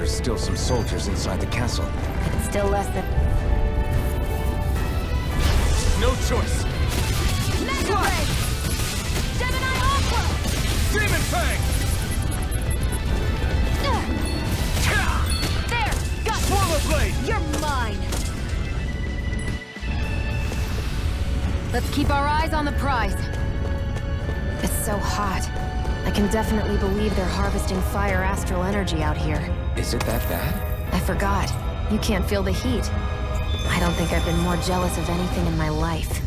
there are still some soldiers inside the castle. It's still less than... No choice! Mega Ray! Gemini Aqua! Demon Fang! There! Got Swallow Blade! You're mine! Let's keep our eyes on the prize. It's so hot. I can definitely believe they're harvesting fire astral energy out here. Is it that bad? I forgot. You can't feel the heat. I don't think I've been more jealous of anything in my life.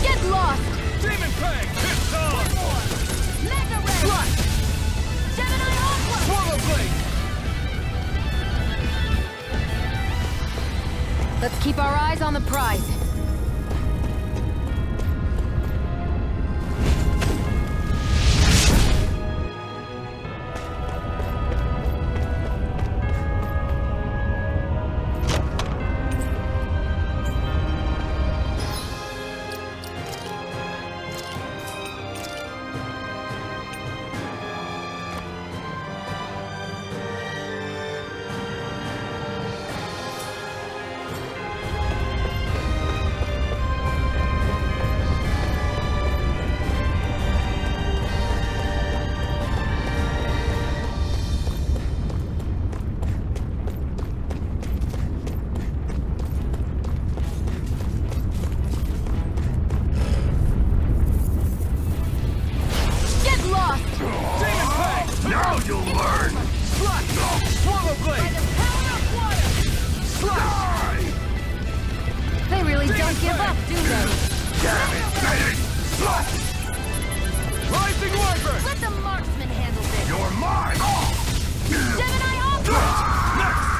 Get lost! Demon Fang! Hit on! Mega Ray! Flash! Gemini Aqua! Swallow Blade! Let's keep our eyes on the prize. Now you'll learn! Slash! Swallow Blade! By the power of water! Slash! They really don't give up, do they? Damn it, Renan! Slash! Rising Wyvern! Let the marksman handle this! You're mine! Gemini Aqua! Next!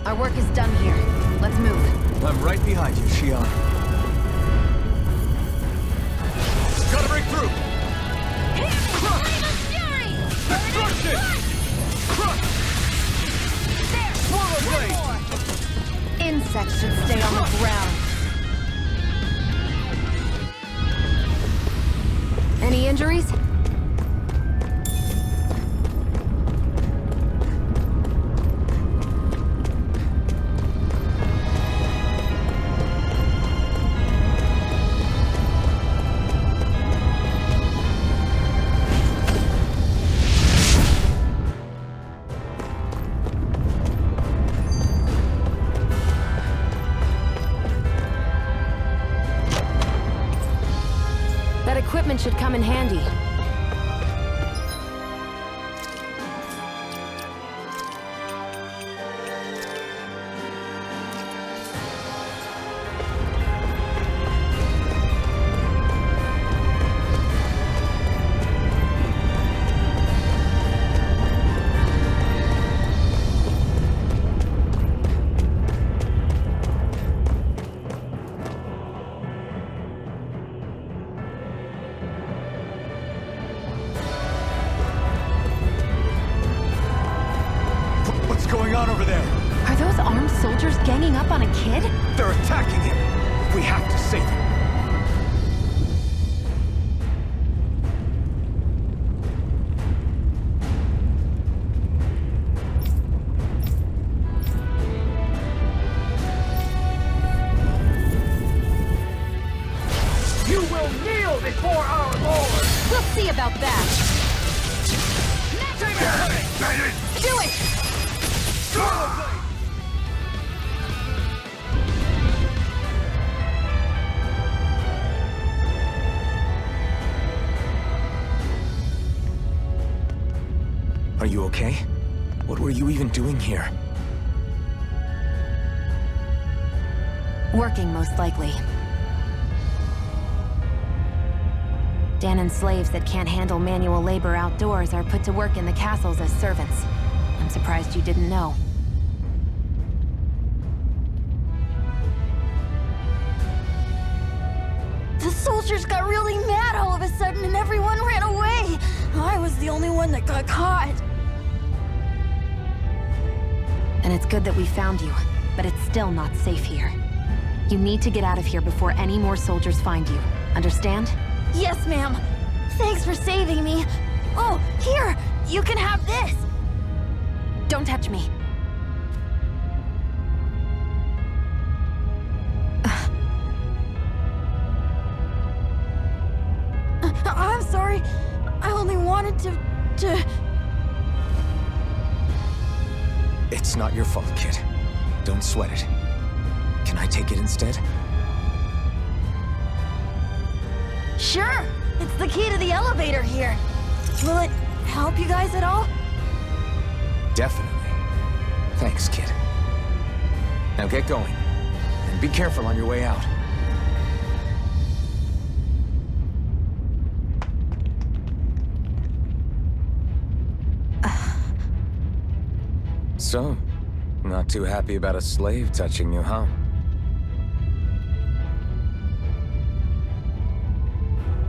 Our work is done here. Let's move. I'm right behind you, Shionne. Gotta break through! Flame of Fury! Destruction! Crush! There! Swallow One Blade! more! Insects should stay on the ground. Any injuries? That equipment should come in handy. What's going on over there? Are those armed soldiers ganging up on a kid? They're attacking him! We have to save him! You will kneel before our Lord! We'll see about that. Do it! Are you okay? What were you even doing here? Working, most likely. Dahnan slaves that can't handle manual labor outdoors are put to work in the castles as servants. I'm surprised you didn't know. The soldiers got really mad all of a sudden and everyone ran away. I was the only one that got caught. And it's good that we found you, but it's still not safe here. You need to get out of here before any more soldiers find you. Understand? Yes, ma'am. Thanks for saving me. Oh, here! You can have this! Don't touch me. I'm sorry. I only wanted to... It's not your fault, kid. Don't sweat it. Can I take it instead? Sure! It's the key to the elevator here. Will it help you guys at all? Definitely. Thanks, kid. Now get going. And be careful on your way out. So, not too happy about a slave touching you, huh?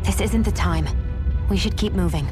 This isn't the time. We should keep moving.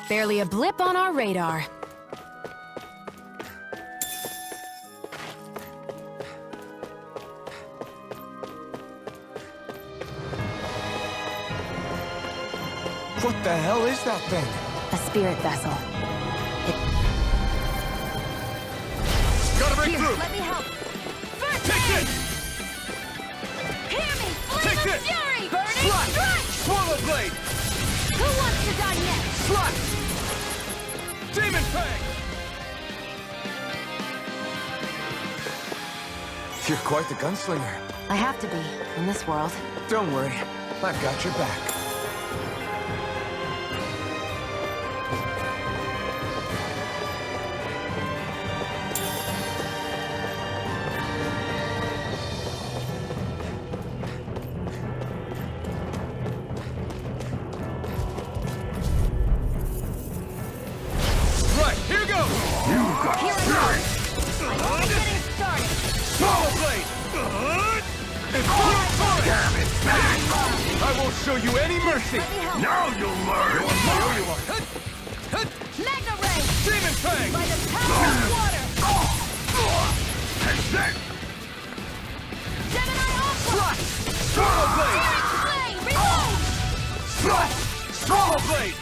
Barely a blip on our radar. What the hell is that thing? A spirit vessel. Gotta break Here, through! Let me help. First Take aid! this! Hear me! Take Flame of this! fury! Burning Slap! strike! Swallow blade! Who wants to die next? Slap! Demon fang! You're quite the gunslinger. I have to be, in this world. Don't worry. I've got your back. Right, here goes! Here I go! I'm only getting started! Swallow blade! And damn it! I won't show you any mercy! Let me help! Now you'll learn! Here you are! Hut! Hut! Mega ray! Demon fang! By the power of water! And then! Gemini Aqua! Slash! Swallow blade! Searing flame! Reload! Slash! Swallow blade!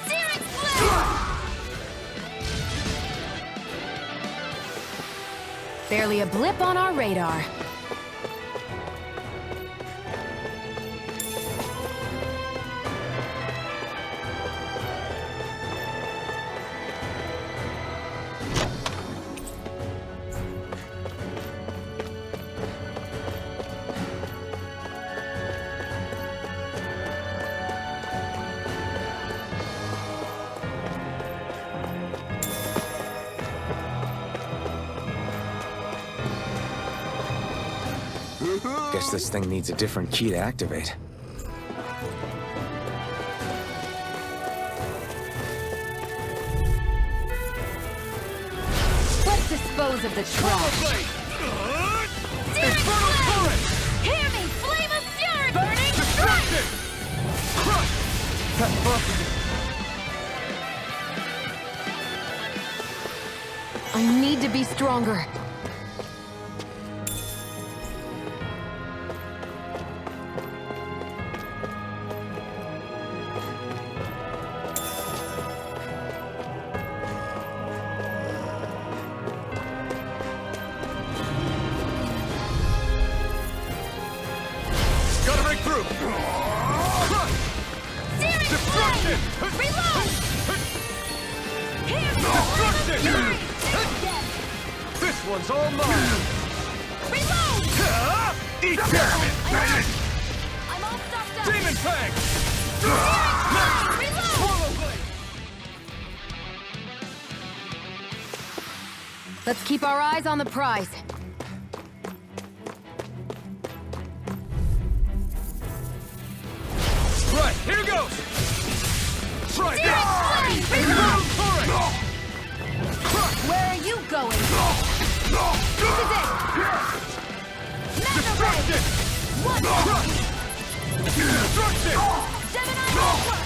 Searing flame! Barely a blip on our radar. Guess this thing needs a different key to activate. Let's dispose of the trash. Blade! Searing Infernal flame! current! Hear me! Flame of fury! Burning Destruction! strike! Crush! That buff I need to be stronger. through! Destruction! Reload! Here! Destruction! This one's all mine! Reload! Eat damage! I'm all stuffed up! Demon Fang! Reload! Swallow Blade! Let's keep our eyes on the prize. Right, here goes! Try this! Reload! Torrent! Where are you going? This is it! Destruction! One! Destruction! Gemini Ultra!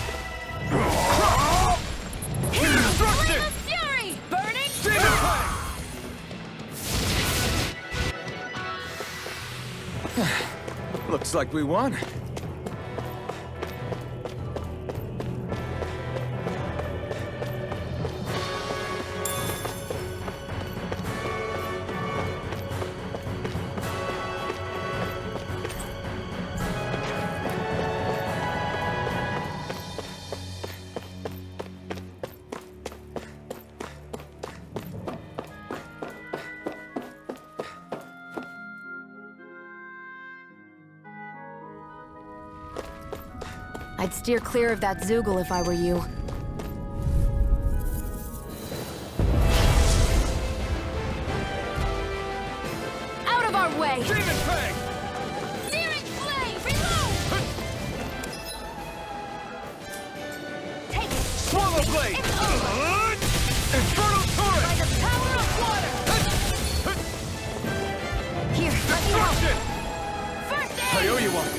Destruction! Flame of Fury! Burning Demon Fang! Looks like we won. I'd steer clear of that Zoogle if I were you. Out of our way! Demon Fang! Searing Flame! Reload! Take it! Swallow Blade! It's over! Infernal By Torrent! the power of water! Here, let me help! Destruction! First I aid! owe you one.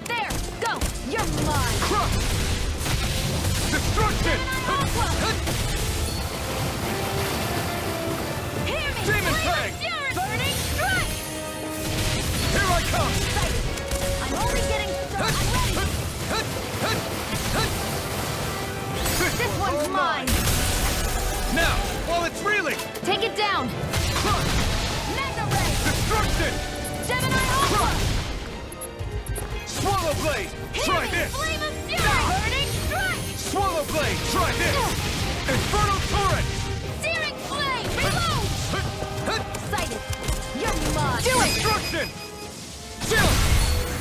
There! Go! You're mine! Destruction! Aqua! Hear me! Demon Flame Fang! of Fury! Burning Strike! Here I come! Excited! I'm only getting started! I'm ready! This one's mine! Now, while it's reeling! Take it down! Magna Ray! Destruction! Gemini Ultra! Swallow Blade! Hear Try me! this! Flame of Fury! Burning Strike! Swallow Blade! Try this! Infernal Torrent! Searing Flame! Reload! Excited! You're mine! Do it! Destruction! Chill!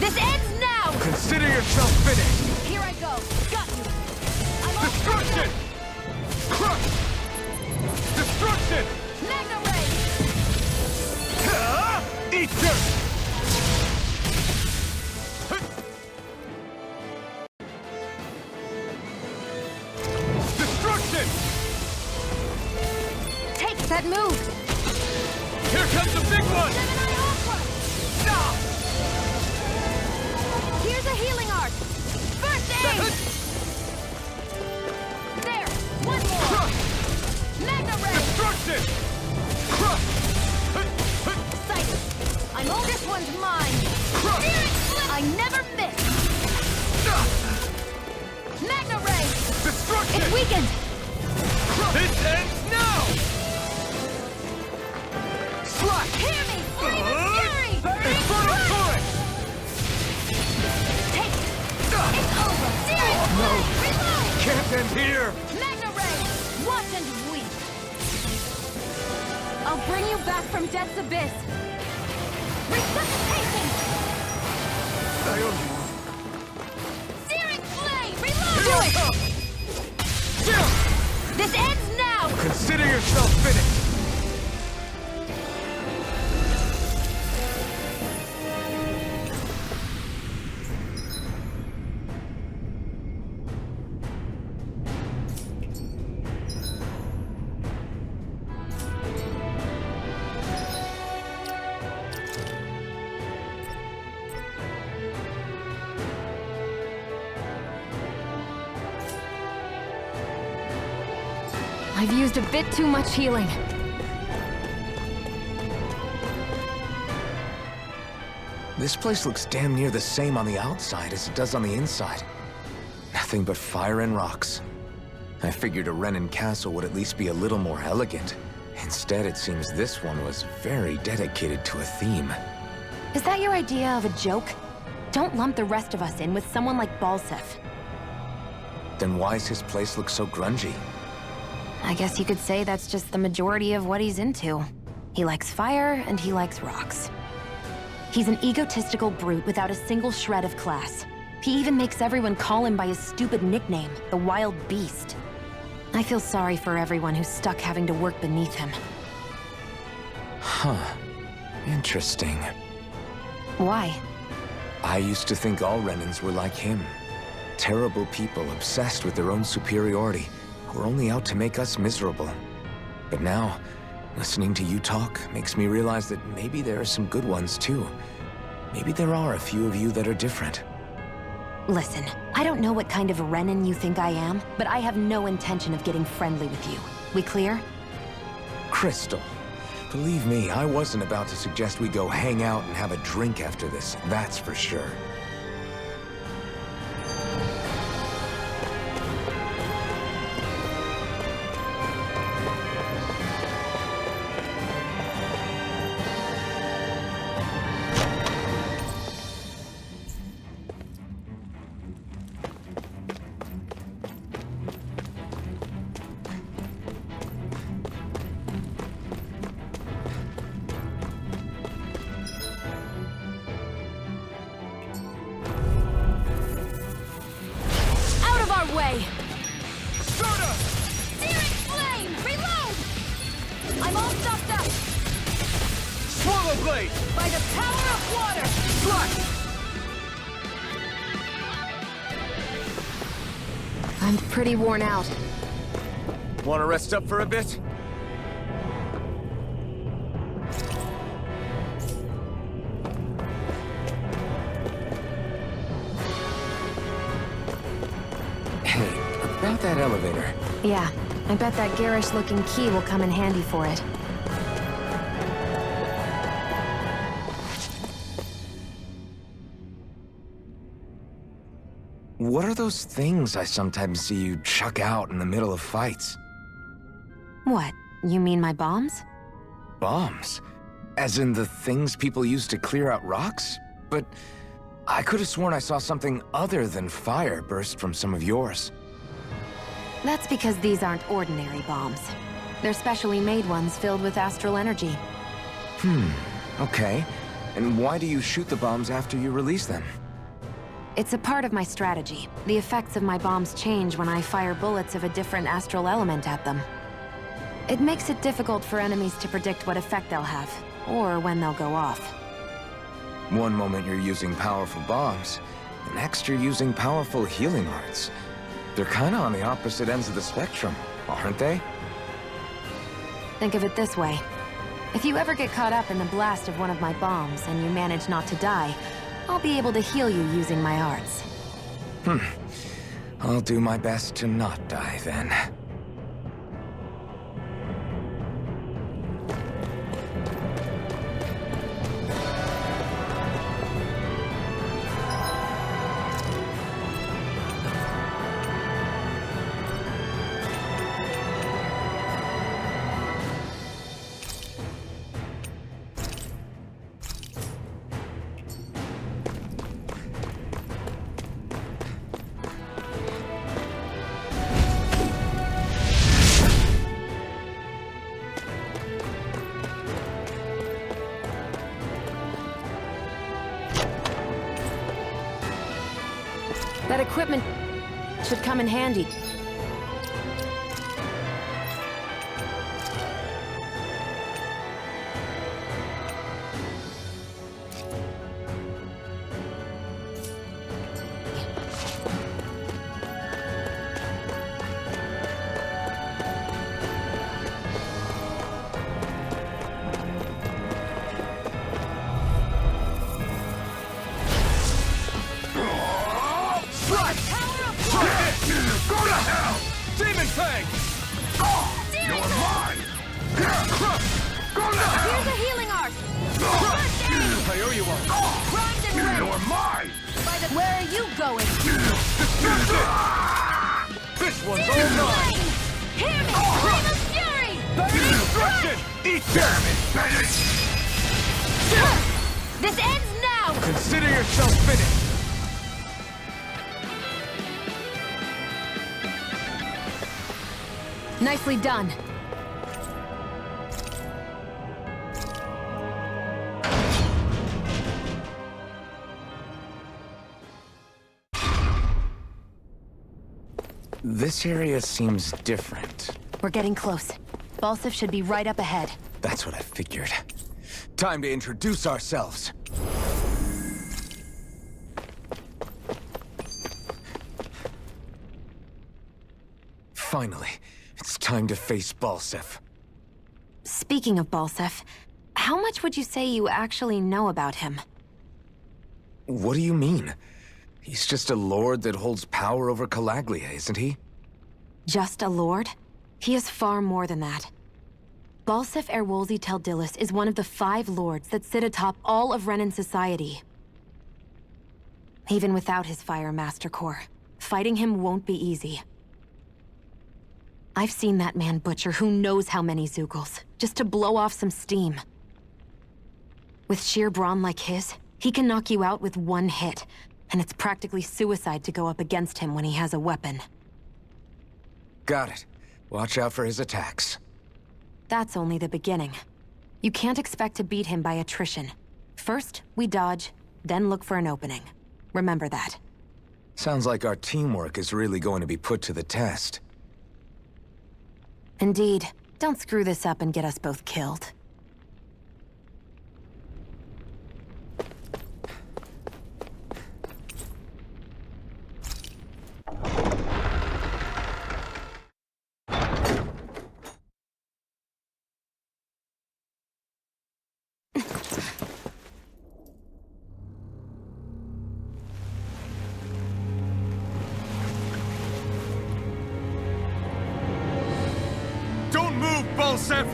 This ends now! Consider yourself finished. Here I go! Got you! I'm all Destruction! Crush! Destruction! Magna Ray! Eat dirt! Destruction! Take that move! Here comes the big one! Gemini Ultra! Stop! Here's a healing art! First aid! There! One more! Crush! Magna Ray! Destruction! Crush! Excited! I'm all this one's mine! Crush! Searing Flame! I never miss! Magna Ray! Destruction! It's weakened! This ends now! Slash! Hear me! Flame of Fury! Burning Infernal Strike! Torrent! Take it! It's over! Searing Flame! Reload! Can't end here! Magna Ray! Watch and weep! I'll bring you back from death's abyss! Resuscitation! I owe you one. Searing Flame! Reload! Here I come! Chill! This ends now! Consider yourself finished. I've used a bit too much healing. This place looks damn near the same on the outside as it does on the inside. Nothing but fire and rocks. I figured a Renan castle would at least be a little more elegant. Instead, it seems this one was very dedicated to a theme. Is that your idea of a joke? Don't lump the rest of us in with someone like Balsef. Then why's his place look so grungy? I guess you could say that's just the majority of what he's into. He likes fire, and he likes rocks. He's an egotistical brute without a single shred of class. He even makes everyone call him by his stupid nickname, the Wild Beast. I feel sorry for everyone who's stuck having to work beneath him. Huh. Interesting. Why? I used to think all Renans were like him. Terrible people obsessed with their own superiority, who are only out to make us miserable. But now, listening to you talk makes me realize that maybe there are some good ones too. Maybe there are a few of you that are different. Listen, I don't know what kind of Renan you think I am, but I have no intention of getting friendly with you. We clear? Crystal, believe me, I wasn't about to suggest we go hang out and have a drink after this, that's for sure. Way! Soda! Searing flame! Reload! I'm all stuffed up! Swallow blade! By the power of water! Slash! I'm pretty worn out. Want to rest up for a bit? About that elevator. Yeah, I bet that garish-looking key will come in handy for it. What are those things I sometimes see you chuck out in the middle of fights? What? You mean my bombs? Bombs? As in the things people use to clear out rocks? But I could have sworn I saw something other than fire burst from some of yours. That's because these aren't ordinary bombs. They're specially made ones filled with astral energy. Okay. And why do you shoot the bombs after you release them? It's a part of my strategy. The effects of my bombs change when I fire bullets of a different astral element at them. It makes it difficult for enemies to predict what effect they'll have, or when they'll go off. One moment you're using powerful bombs, the next you're using powerful healing arts. They're kinda on the opposite ends of the spectrum, aren't they? Think of it this way. If you ever get caught up in the blast of one of my bombs and you manage not to die, I'll be able to heal you using my arts. I'll do my best to not die then. That equipment should come in handy. This ends now! Consider yourself finished! Nicely done. This area seems different. We're getting close. Balsif should be right up ahead. That's what I figured. Time to introduce ourselves. Finally, it's time to face Balsif. Speaking of Balsif, how much would you say you actually know about him? What do you mean? He's just a lord that holds power over Calaglia, isn't he? Just a lord? He is far more than that. Balsif Erwolzi Teldilis is one of the 5 lords that sit atop all of Renan society. Even without his Fire Master Core, fighting him won't be easy. I've seen that man butcher who knows how many Zeugles, just to blow off some steam. With sheer brawn like his, he can knock you out with one hit, and it's practically suicide to go up against him when he has a weapon. Got it. Watch out for his attacks. That's only the beginning. You can't expect to beat him by attrition. First, we dodge, then look for an opening. Remember that. Sounds like our teamwork is really going to be put to the test. Indeed. Don't screw this up and get us both killed. Balsif!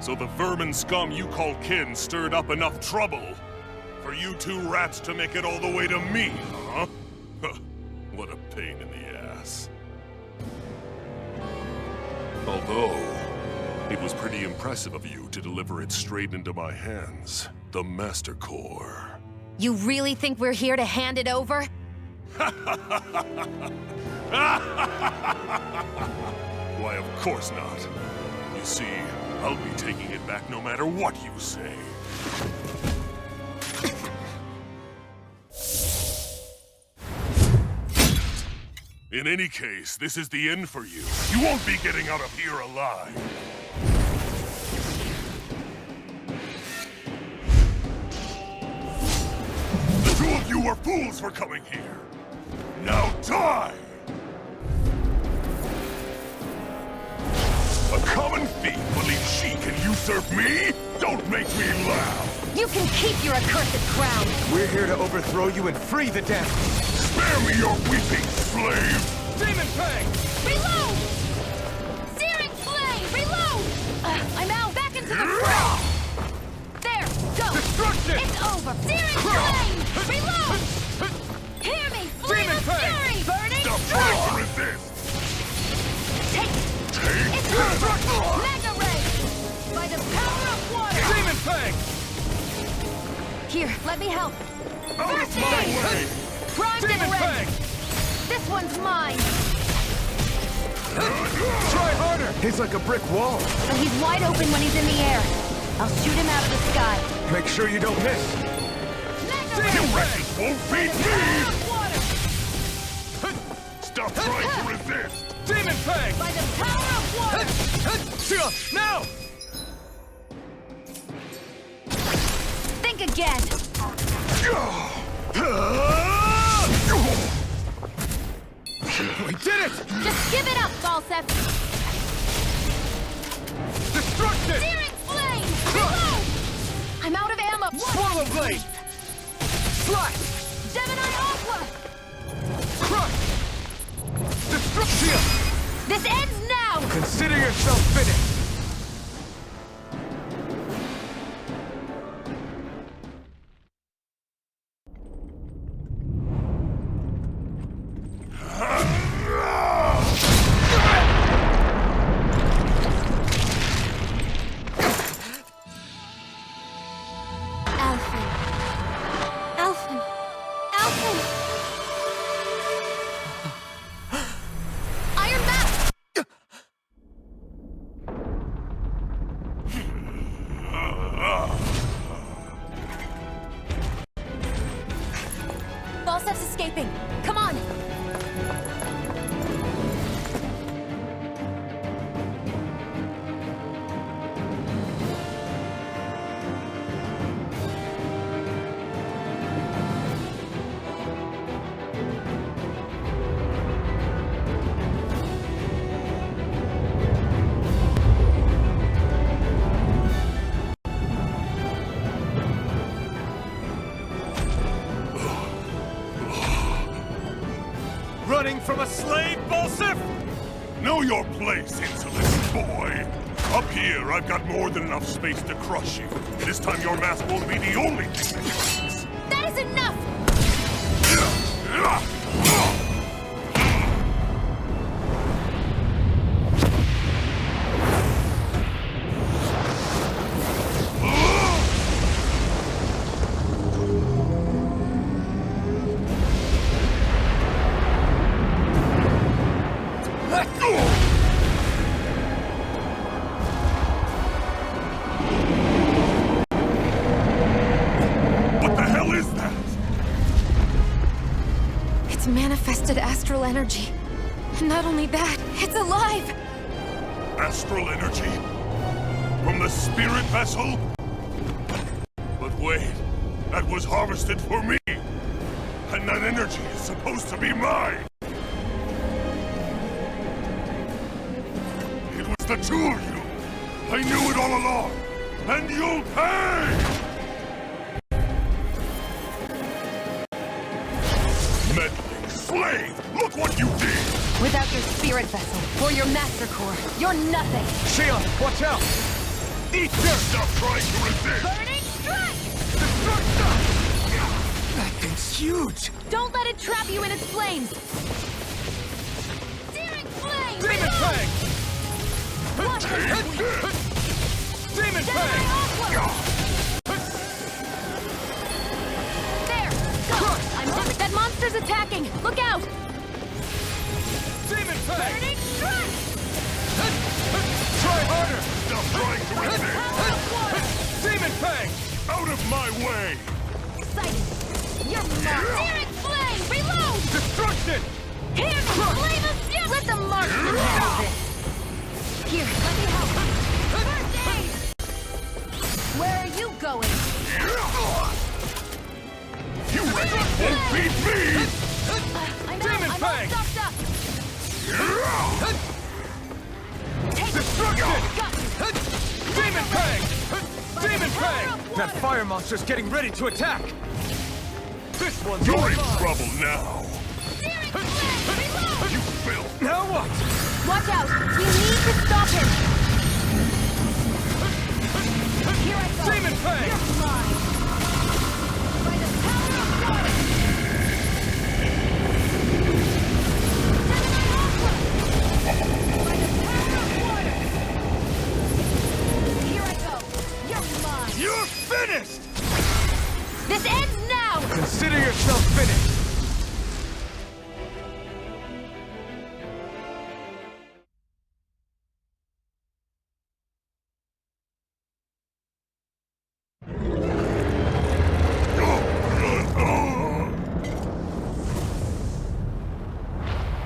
So the vermin scum you call kin stirred up enough trouble for you 2 rats to make it all the way to me, huh? What a pain in the ass. Although, it was pretty impressive of you to deliver it straight into my hands. The Master Core. You really think we're here to hand it over? Why, of course not. You see, I'll be taking it back no matter what you say. In any case, this is the end for you. You won't be getting out of here alive. The 2 of you were fools for coming here. Now die! A common thief believes she can usurp me? Don't make me laugh! You can keep your accursed crown! We're here to overthrow you and free the damned. Spare me your weeping slave! Demon Fang! Reload! Searing Flame! Reload! I'm out! Back into the fray! There! Go! Destruction! It's over! Searing Flame! Reload! Hear me! Flame of Fury! Burning Stop Strike! trying to resist! Take! It's over! Mega Ray! By the power of water! Demon Fang! Here, let me help! Out of my way! Primed and Demon ready! Fang! This one's mine! Try harder! He's like a brick wall. But he's wide open when he's in the air. I'll shoot him out of the sky. Make sure you don't miss. Mega You Ray! wretches won't beat me! Power of water! Stop trying to resist! Demon Fang! By the power of water! Now! Think again! We did it! Just give it up, Balsef! Destruction! Searing Flame! Reload! I'm out of ammo! Swallow Blade! Slash! Gemini Aqua! Crush! Destruction! This ends now! Consider yourself finished! us escaping. Come on! Running from a slave, Bolsif? Know your place, insolent boy! Up here, I've got more than enough space to crush you. This time your mask won't be the only thing that counts. That is enough! Manifested astral energy. Not only that, it's alive! Astral energy? From the spirit vessel? But wait, that was harvested for me! And that energy is supposed to be mine! It was the two of you! I knew it all along! And you'll pay! Slave! Look what you did! Without your spirit vessel, or your master core, you're nothing! Shionne, watch out! Eat this! Stop trying to resist! Burning strike! That thing's huge! Don't let it trap you in its flames! Searing flame! Demon Fang! Demon Fang! That monster's attacking! Look out! Demon Fang! Burning strike! Try harder! Stop trying to resist! Demon Fang! Out of my way! Sight! You're marked! Searing flame! Reload! Destruction! Here! Flame of fury! Let the marksman handle this! Here, let me help! First aid! Where are you going? You won't beat me! Demon Fang! Take Destruction! Got you! Demon Fang! Demon Fang! That fire monster's getting ready to attack! This one's You're all in mine. trouble now! You filth! Now what? Watch out! We need to stop him! Here I go! Demon Fang! You're mine! By the power of water! By the power of water! Here I go! You're mine! You're finished! This ends now! Consider yourself finished!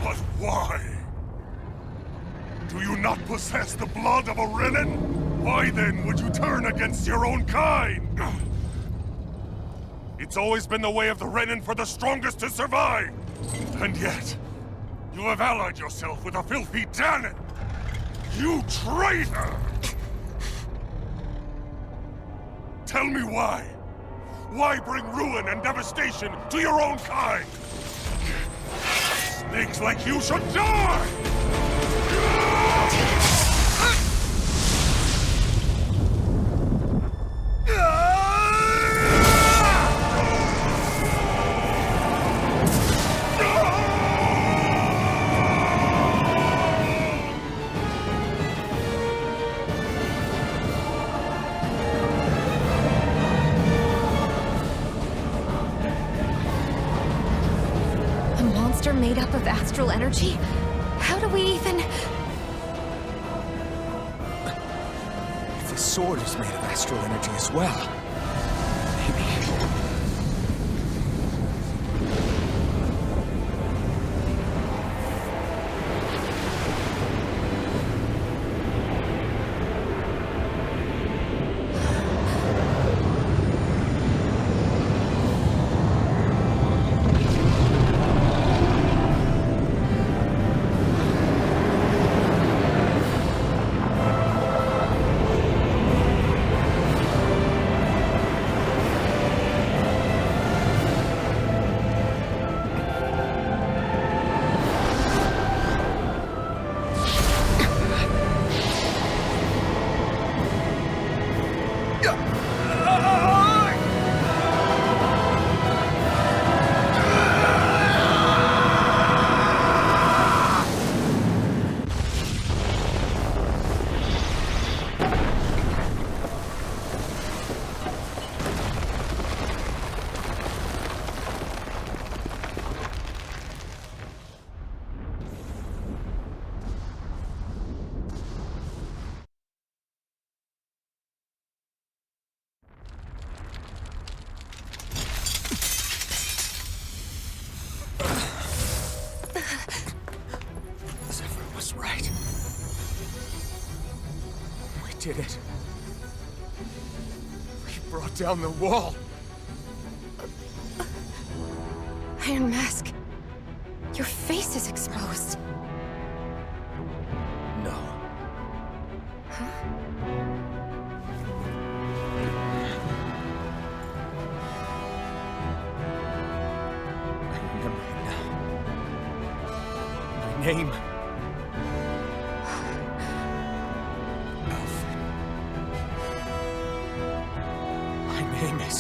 But why? Do you not possess the blood of a Renan? Why then would you turn against your own kind? It's always been the way of the Renan for the strongest to survive! And yet, you have allied yourself with a filthy Dahnan! You traitor! Tell me why? Why bring ruin and devastation to your own kind? Snakes like you should die! A monster made up of astral energy? How do we even... If the sword is made of astral energy as well, maybe... did it. We brought down the wall. Iron Mask, your face is exposed. No. I remember it now. My name. Alphen. My name is...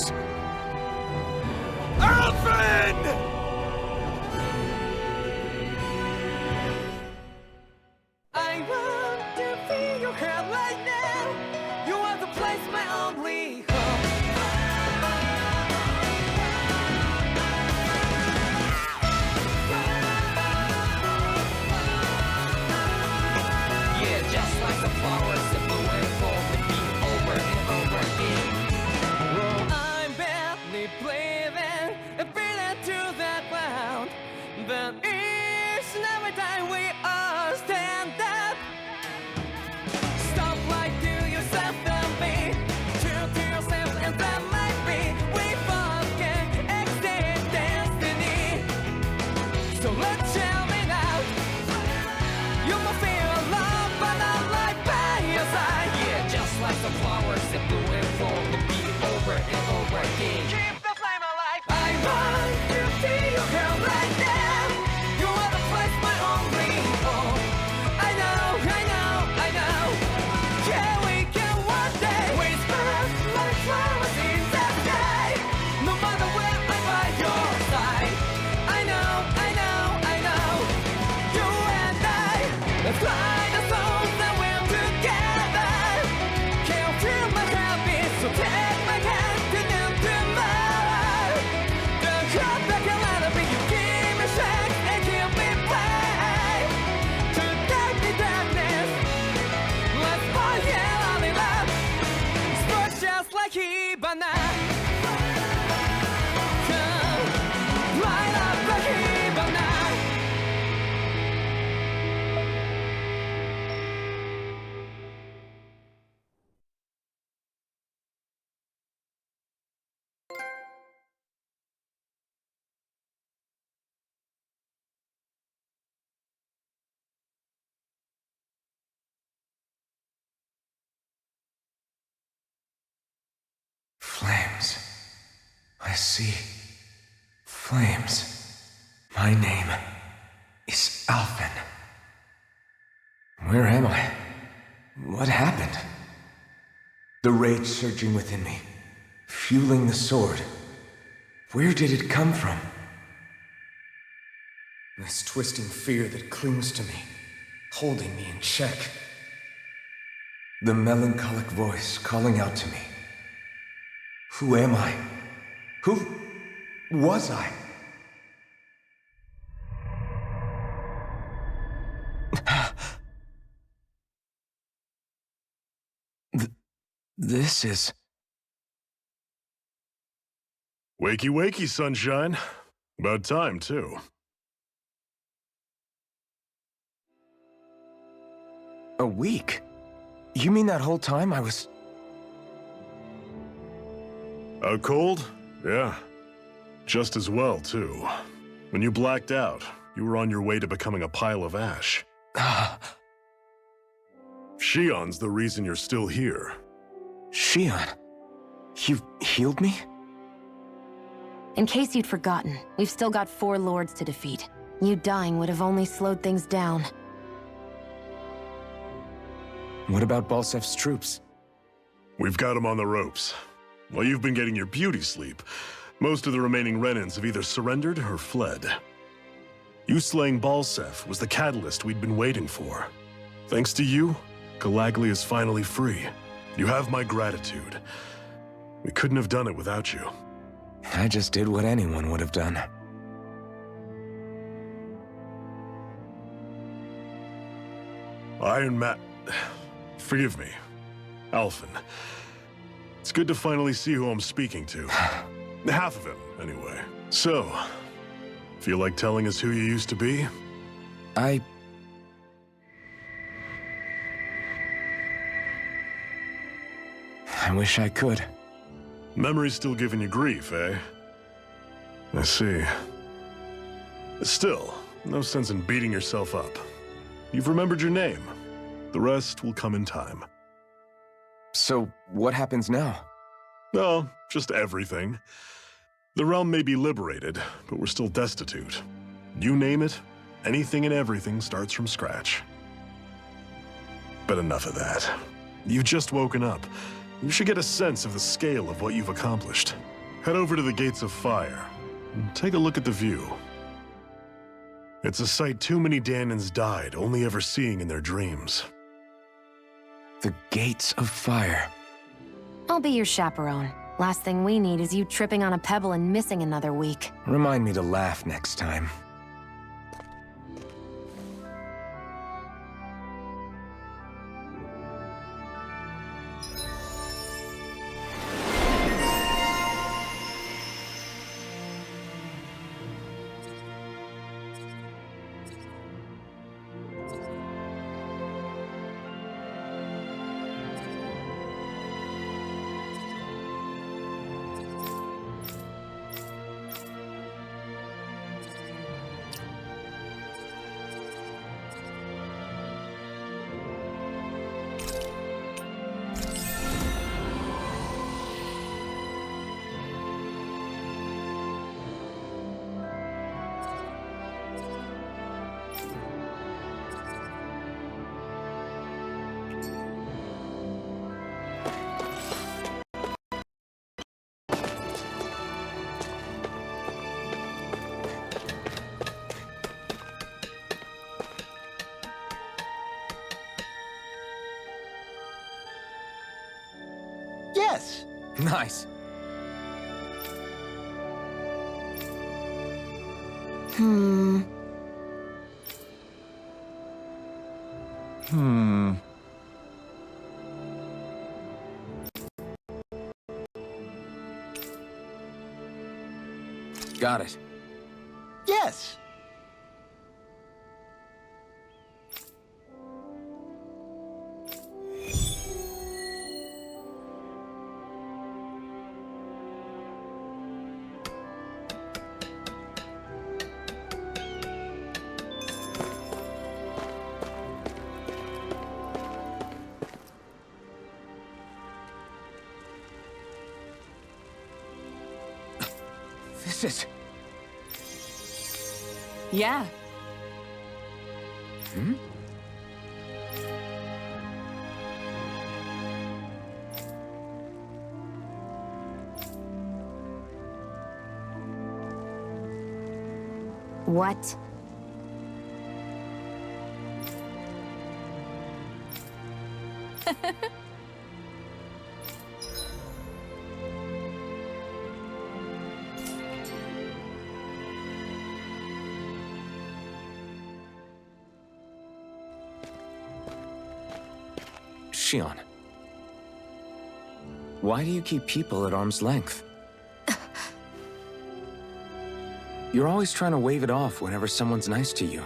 Alphen! I want to feel your hand right now. You are the place, my only home. Yeah, just like the flowers that blew and fall with me over and over again. Well, I'm barely breathing and feeling to that ground. But each and every time we all stand up, stop like to yourself and me, true to yourself, and that might be we both can extend destiny. So let's tell me now, you will feel love, but not like by your side. Yeah, just like the flowers that bloom and fall will be over and over again. Keep the flame alive. I want to feel your hand right now. You are the place, my only home. I know, I know, I know. Yeah, we can one day whisper like flowers in the sky. No matter where I'm by your side. I know, I know, I know. You and I, let's fly the souls that we're together. Can't feel my heartbeat, so take my hand to them tomorrow. Don't hold back a lot of it, you give me strength and give me faith. To take the darkness, let's fall yeah, in love. Spark just like Hibana. Come, light up like Hibana. Flames. I see. Flames. My name is Alphen. Where am I? What happened? The rage surging within me, fueling the sword. Where did it come from? This twisting fear that clings to me, holding me in check. The melancholic voice calling out to me. Who am I? Who was I? This is... Wakey, wakey, sunshine. About time, too. a week? You mean that whole time I was... Out cold? Yeah. Just as well, too. When you blacked out, you were on your way to becoming a pile of ash. Shionne's the reason you're still here. Shionne? You healed me? In case you'd forgotten, we've still got 4 lords to defeat. You dying would have only slowed things down. What about Balsef's troops? We've got them on the ropes. While you've been getting your beauty sleep, most of the remaining Renans have either surrendered or fled. You slaying Balsef was the catalyst we'd been waiting for. Thanks to you, Galagly is finally free. You have my gratitude. We couldn't have done it without you. I just did what anyone would have done. Forgive me. Alphen. It's good to finally see who I'm speaking to. Half of him, anyway. So, feel like telling us who you used to be? I wish I could. Memory's still giving you grief, eh? I see. Still, no sense in beating yourself up. You've remembered your name. The rest will come in time. So, what happens now? Oh, just everything. The realm may be liberated, but we're still destitute. You name it, anything and everything starts from scratch. But enough of that. You've just woken up. You should get a sense of the scale of what you've accomplished. Head over to the Gates of Fire and take a look at the view. It's a sight too many Dahnans died only ever seeing in their dreams. The Gates of Fire. I'll be your chaperone. Last thing we need is you tripping on a pebble and missing another week. Remind me to laugh next time. Yes. Nice. Hmm. Got it. Yes. This is... Yeah. Hmm? What? Shionne. Why do you keep people at arm's length? You're always trying to wave it off whenever someone's nice to you.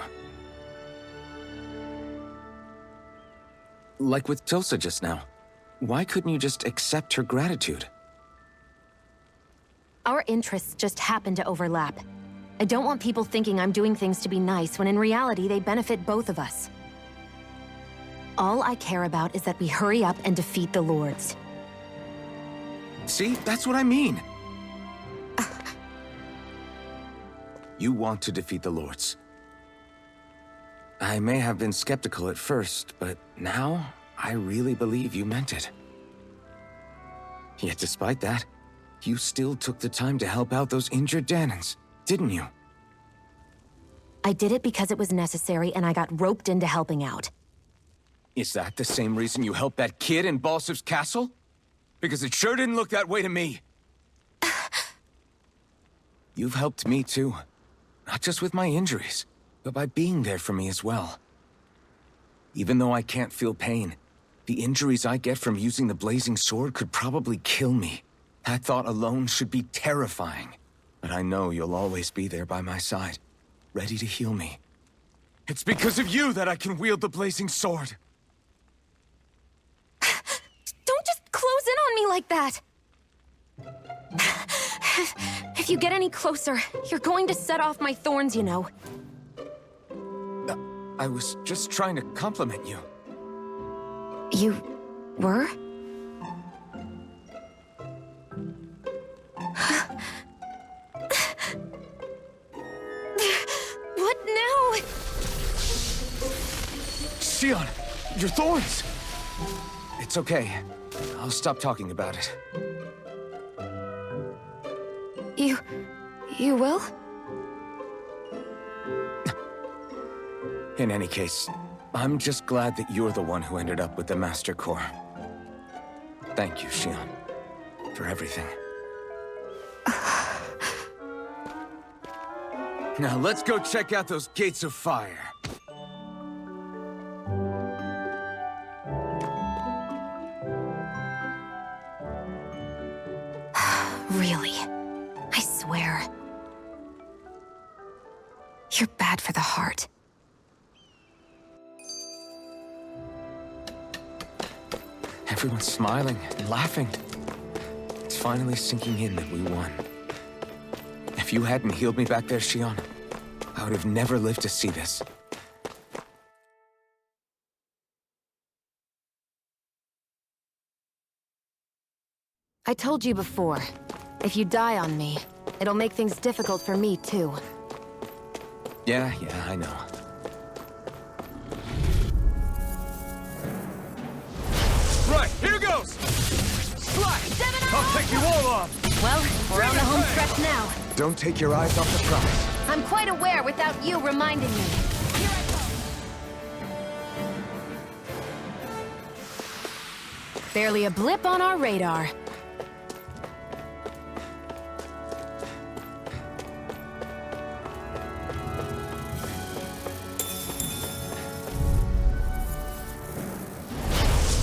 Like with Tilsa just now. Why couldn't you just accept her gratitude? Our interests just happen to overlap. I don't want people thinking I'm doing things to be nice when in reality they benefit both of us. All I care about is that we hurry up and defeat the Lords. See? That's what I mean! You want to defeat the Lords. I may have been skeptical at first, but now I really believe you meant it. Yet despite that, you still took the time to help out those injured Dahnans, didn't you? I did it because it was necessary and I got roped into helping out. Is that the same reason you helped that kid in Balsiv's castle? Because it sure didn't look that way to me. You've helped me too. Not just with my injuries, but by being there for me as well. Even though I can't feel pain, the injuries I get from using the blazing sword could probably kill me. That thought alone should be terrifying. But I know you'll always be there by my side, ready to heal me. It's because of you that I can wield the blazing sword. Don't just close in on me like that! If you get any closer, you're going to set off my thorns, you know. I was just trying to compliment you. You were? What now? Shionne, your thorns! It's okay. I'll stop talking about it. You will? In any case, I'm just glad that you're the one who ended up with the Master Core. Thank you, Shionne, for everything. Now let's go check out those gates of fire. Really? I swear. You're bad for the heart. Everyone's smiling and laughing. It's finally sinking in that we won. If you hadn't healed me back there, Shionne, I would have never lived to see this. I told you before, if you die on me, it'll make things difficult for me, too. Yeah, I know. Right, here goes! Slide! I'll take you all on! Well, we're on the home stretch now. Don't take your eyes off the prize. I'm quite aware without you reminding me. Barely a blip on our radar.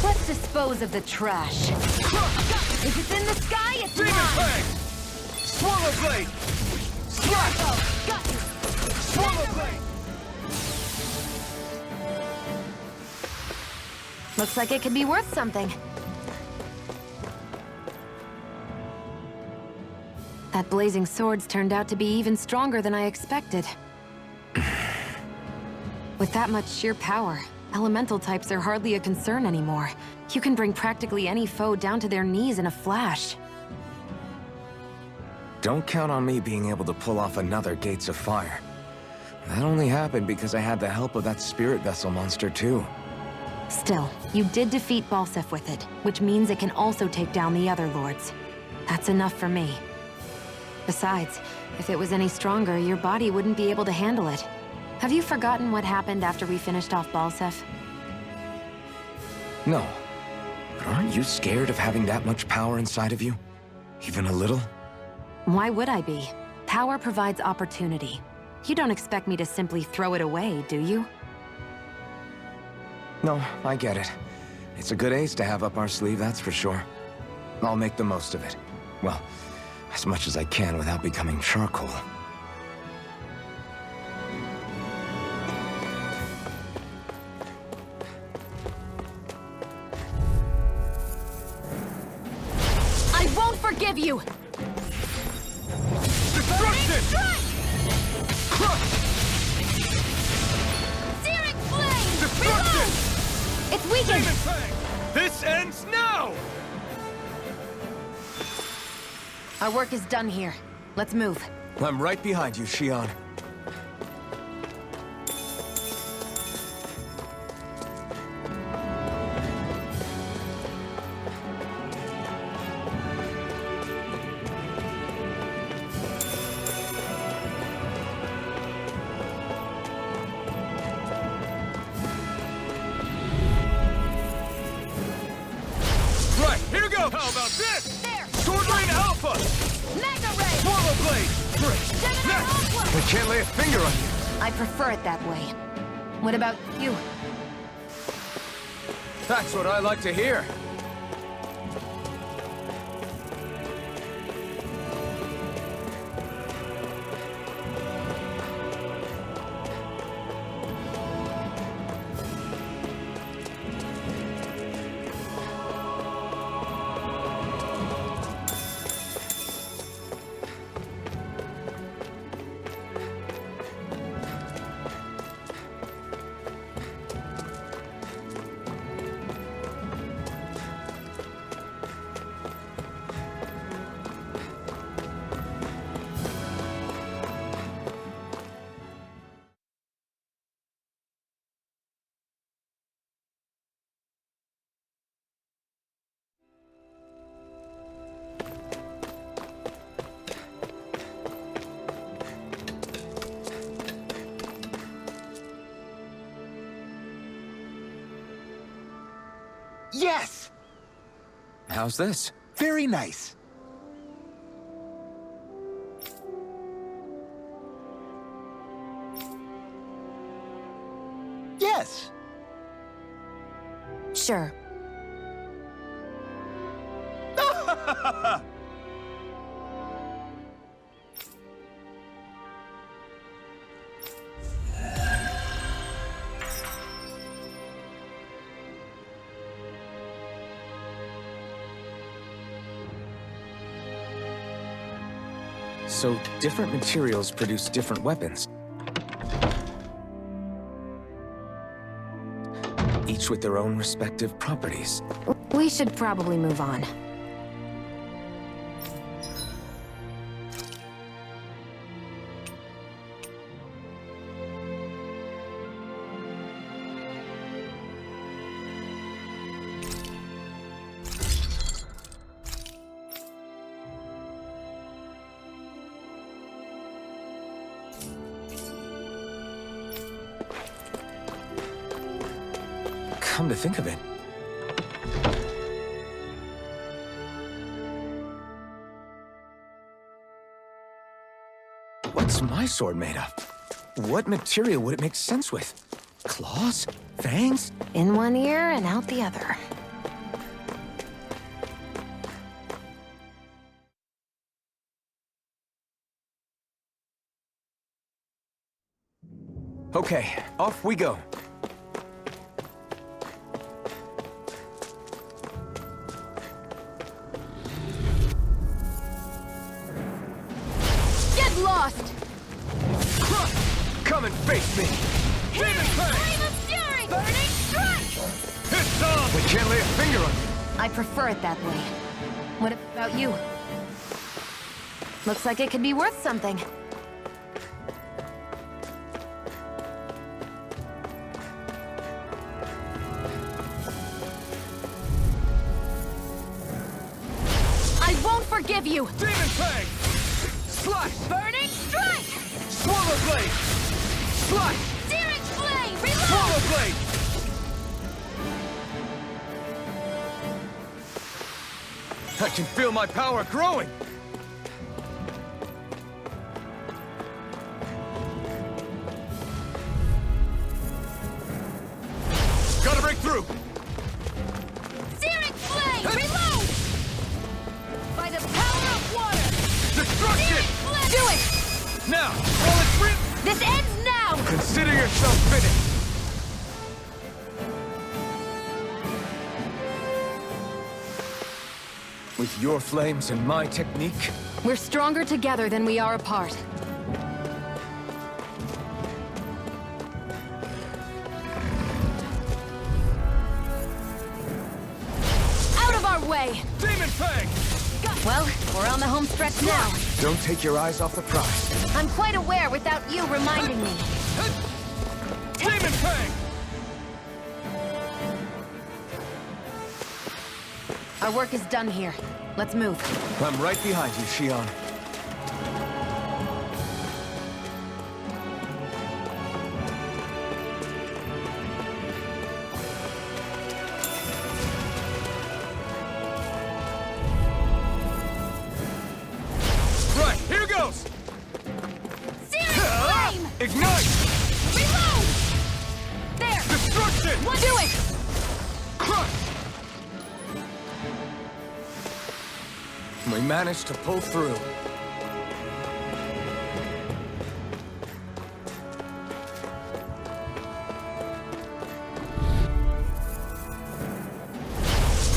Let's dispose of the trash. If it's in the sky, it's mine! Swallow blade! Slash! Got you! Swallow blade! Looks like it could be worth something. That blazing sword's turned out to be even stronger than I expected. With that much sheer power, elemental types are hardly a concern anymore. You can bring practically any foe down to their knees in a flash. Don't count on me being able to pull off another Gates of Fire. That only happened because I had the help of that spirit vessel monster too. Still, you did defeat Balseph with it, which means it can also take down the other lords. That's enough for me. Besides, if it was any stronger, your body wouldn't be able to handle it. Have you forgotten what happened after we finished off Balseph? No. But aren't you scared of having that much power inside of you? Even a little? Why would I be? Power provides opportunity. You don't expect me to simply throw it away, do you? No, I get it. It's a good ace to have up our sleeve, that's for sure. I'll make the most of it. Well, as much as I can without becoming charcoal. I won't forgive you! Destruction! Crush! Searing flame! Destruction! It's weakened! This ends now! Our work is done here. Let's move. I'm right behind you, Shionne. Right, here goes! How about this? There! Sword Lane Alpha! Mega Ray! Swallow Blade! Gemini Aqua! I can't lay a finger on you. I prefer it that way. What about you? That's what I like to hear. Yes! How's this? Very nice. Yes! Sure. So, different materials produce different weapons. Each with their own respective properties. We should probably move on. Come to think of it, what's my sword made of? What material would it make sense with? Claws? Fangs? In one ear and out the other. Okay, off we go. Get lost! Come and face me! Flame of fury! Burning strike! We can't lay a finger on you. I prefer it that way. What about you? Looks like it could be worth something. I won't forgive you! Demon Fang! Slash! Burning strike! Swallow Blade! Slash! Searing flame! Reload! Swallow Blade! I can feel my power growing! Gotta break through! Searing flame! Reload! By the power of water! Destruction! Flame! Do it! Now, while it's written, This ends now! consider yourself finished! With your flames and my technique, We're stronger together than we are apart. Out of our way! Demon Fang! Well, we're on the home stretch now. don't take your eyes off the prize. I'm quite aware without you reminding me. Demon Fang! Our work is done here. Let's move. I'm right behind you, Shionne. Right, here goes! Searing flame! Ignite! Reload! There! Destruction! Do it! Crush! We managed to pull through.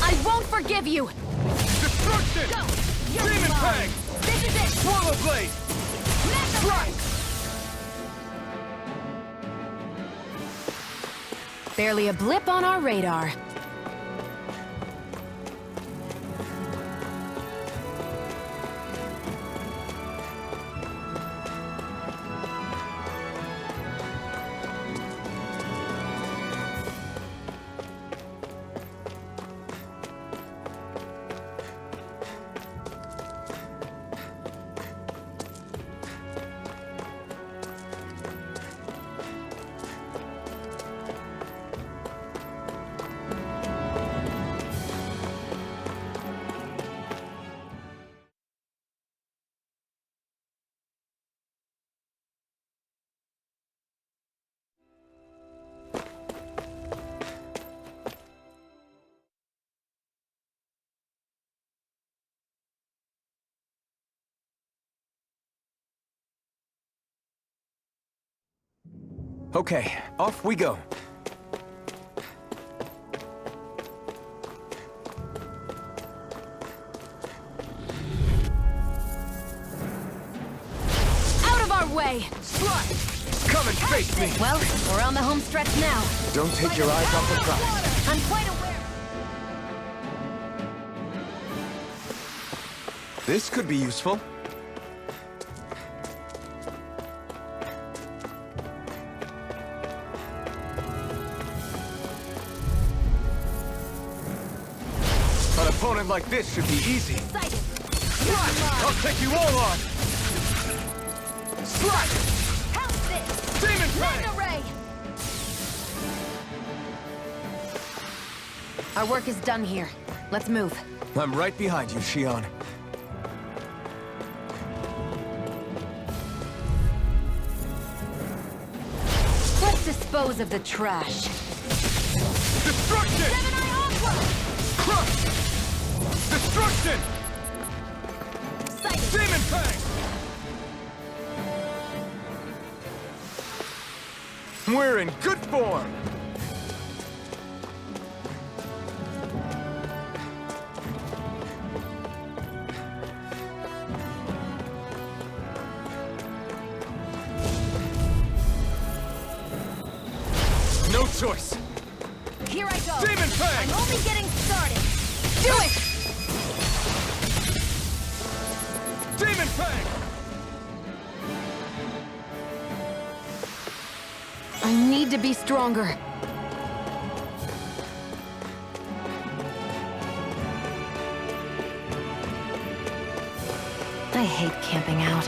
I won't forgive you! Destruction! Go! Demon Fang! This is it! Swallow Blade! Strike! Barely a blip on our radar. Okay, off we go. Out of our way! Slut! Come and face me! Well, we're on the home stretch now. Don't take your eyes off the prize. I'm quite aware. This could be useful. An opponent like this should be easy. Excited. Slut! I'll take you all on! Slut! How's this? Demon Mega Fang! Ray! Our work is done here. Let's move. I'm right behind you, Shionne. Let's dispose of the trash. Destruction! Gemini Aqua! Crush! Destruction! Excited. Demon Fang! We're in good form! No choice! Here I go. Demon Fang! I'm only getting started. Do it! Demon Fang! I need to be stronger. I hate camping out.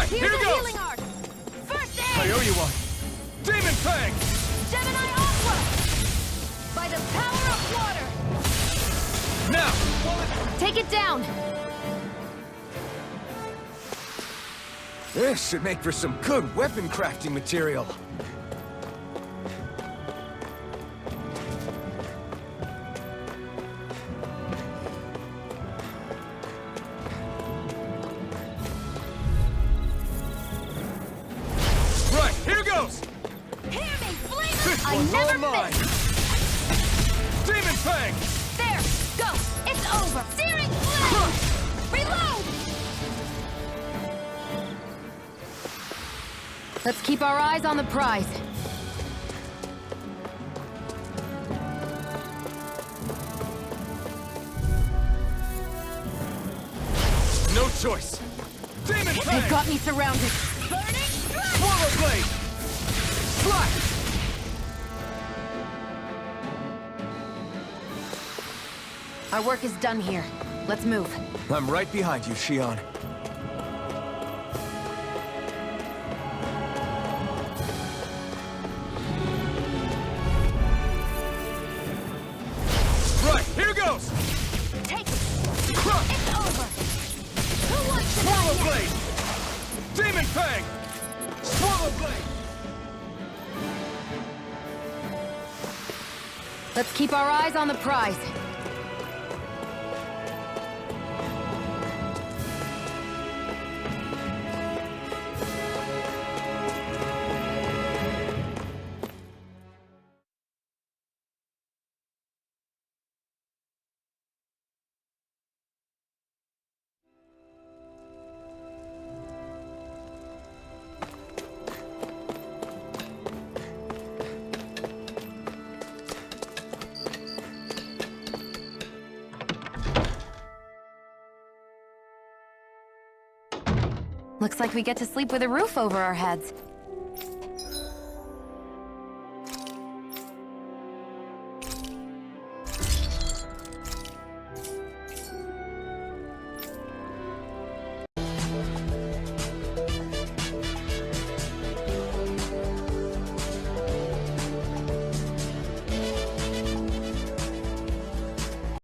Here Here's a goes! healing art. First I aid. owe you one. Demon Fang! Gemini Aqua. By the power of water. Now! Take it down. This should make for some good weapon crafting material. Right, here goes! Hear me, flamer. This I one's all never mine! miss. Demon Fang! There. Go. It's over. Searing blade. Reload. Let's keep our eyes on the prize. No choice! Demon They've Fang! got me surrounded. Swallow Blade! Slut! Our work is done here. Let's move. I'm right behind you, Shionne. Right, here goes! Take it. Crush! It's over. Who wants to Swallow die Blade! Demon Fang! Swallow Blade! Let's keep our eyes on the prize. Looks like we get to sleep with a roof over our heads.